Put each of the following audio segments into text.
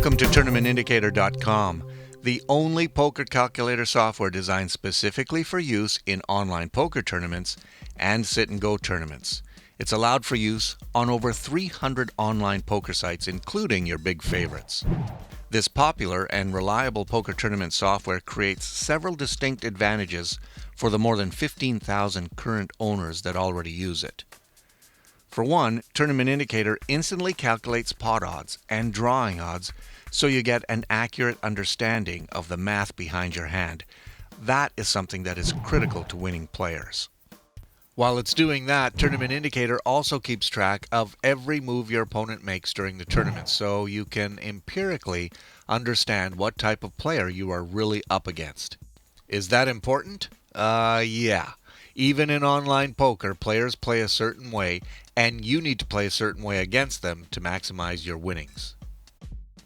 Welcome to TournamentIndicator.com, the only poker calculator software designed specifically for use in online poker tournaments and sit-and-go tournaments. It's allowed for use on over 300 online poker sites, including your big favorites. This popular and reliable poker tournament software creates several distinct advantages for the more than 15,000 current owners that already use it. For one, Tournament Indicator instantly calculates pot odds and drawing odds so you get an accurate understanding of the math behind your hand. That is something that is critical to winning players. While it's doing that, Tournament Indicator also keeps track of every move your opponent makes during the tournament, so you can empirically understand what type of player you are really up against. Is that important? Yeah. Even in online poker, players play a certain way, and you need to play a certain way against them to maximize your winnings.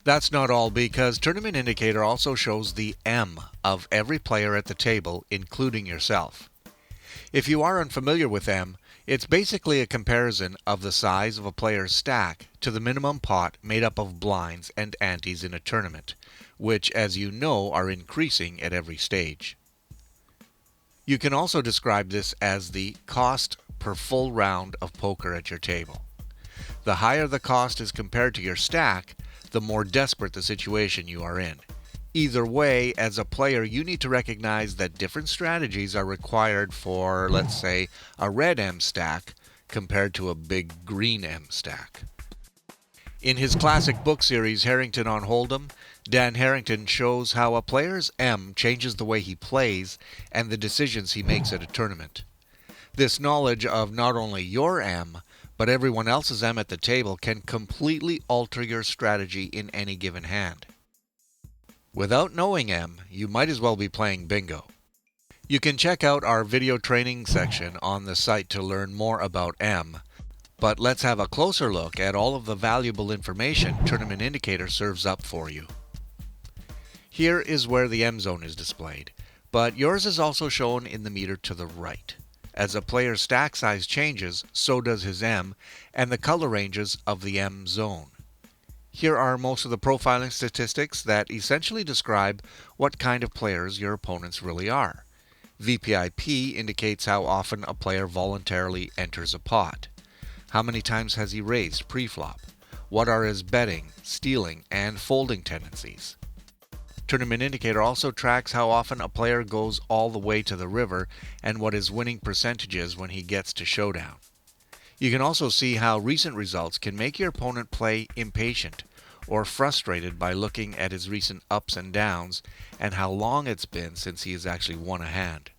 That's not all, because Tournament Indicator also shows the M of every player at the table, including yourself. If you are unfamiliar with M, it's basically a comparison of the size of a player's stack to the minimum pot made up of blinds and antes in a tournament, which, as you know, are increasing at every stage. You can also describe this as the cost per full round of poker at your table. The higher the cost is compared to your stack, the more desperate the situation you are in. Either way, as a player, you need to recognize that different strategies are required for, let's say, a red M stack compared to a big green M stack. In his classic book series, Harrington on Hold'em, Dan Harrington shows how a player's M changes the way he plays and the decisions he makes at a tournament. This knowledge of not only your M, but everyone else's M at the table can completely alter your strategy in any given hand. Without knowing M, you might as well be playing bingo. You can check out our video training section on the site to learn more about M, but let's have a closer look at all of the valuable information Tournament Indicator serves up for you. Here is where the M zone is displayed, but yours is also shown in the meter to the right. As a player's stack size changes, so does his M and the color ranges of the M zone. Here are most of the profiling statistics that essentially describe what kind of players your opponents really are. Vpip indicates how often a player voluntarily enters a pot. How many times has he raised pre-flop? What are his betting, stealing, and folding tendencies? Tournament Indicator also tracks how often a player goes all the way to the river and what his winning percentage is when he gets to showdown. You can also see how recent results can make your opponent play impatient or frustrated by looking at his recent ups and downs and how long it's been since he has actually won a hand.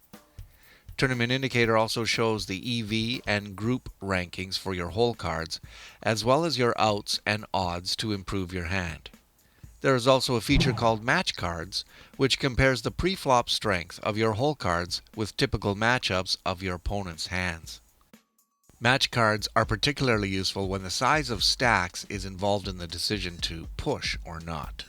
Tournament Indicator also shows the EV and group rankings for your hole cards, as well as your outs and odds to improve your hand. There is also a feature called Match Cards, which compares the pre-flop strength of your hole cards with typical matchups of your opponent's hands. Match cards are particularly useful when the size of stacks is involved in the decision to push or not.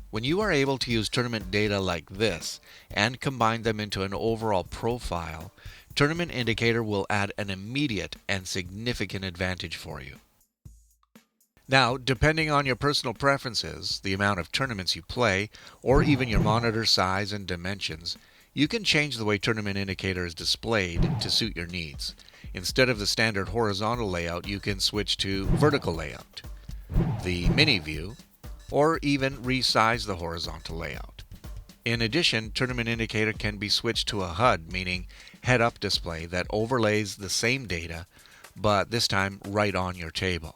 When you are able to use tournament data like this and combine them into an overall profile, Tournament Indicator will add an immediate and significant advantage for you. Now, depending on your personal preferences, the amount of tournaments you play, or even your monitor size and dimensions, you can change the way Tournament Indicator is displayed to suit your needs. Instead of the standard horizontal layout, you can switch to vertical layout, the mini view, or even resize the horizontal layout. In addition, Tournament Indicator can be switched to a HUD, meaning head-up display that overlays the same data, but this time right on your table.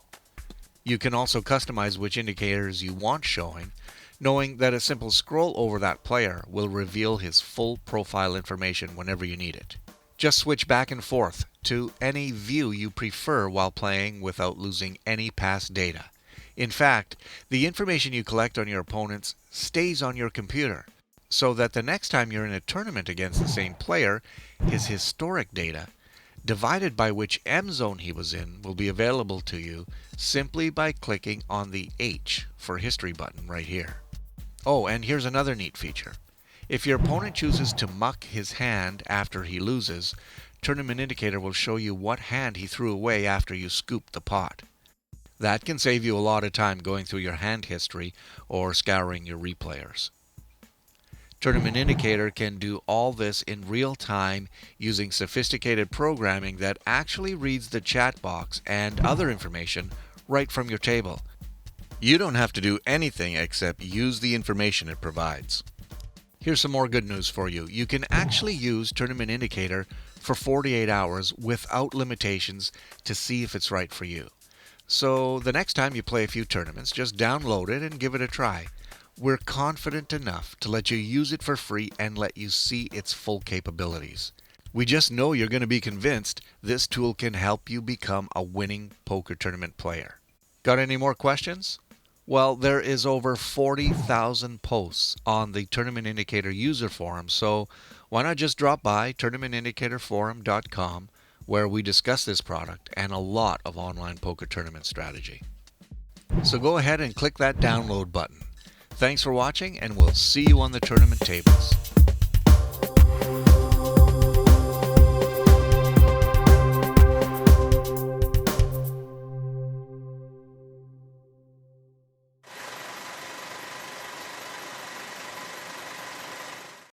You can also customize which indicators you want showing, knowing that a simple scroll over that player will reveal his full profile information whenever you need it. Just switch back and forth to any view you prefer while playing without losing any past data. In fact, the information you collect on your opponents stays on your computer, so that the next time you're in a tournament against the same player, his historic data, divided by which M zone he was in, will be available to you simply by clicking on the H for History button right here. Oh, and here's another neat feature. If your opponent chooses to muck his hand after he loses, Tournament Indicator will show you what hand he threw away after you scooped the pot. That can save you a lot of time going through your hand history or scouring your replayers. Tournament Indicator can do all this in real time using sophisticated programming that actually reads the chat box and other information right from your table. You don't have to do anything except use the information it provides. Here's some more good news for you. You can actually use Tournament Indicator for 48 hours without limitations to see if it's right for you. So the next time you play a few tournaments, just download it and give it a try. We're confident enough to let you use it for free and let you see its full capabilities. We just know you're going to be convinced this tool can help you become a winning poker tournament player. Got any more questions? Well, there is over 40,000 posts on the Tournament Indicator user forum, so why not just drop by tournamentindicatorforum.com, where we discuss this product and a lot of online poker tournament strategy. So go ahead and click that download button. Thanks for watching, and we'll see you on the tournament tables.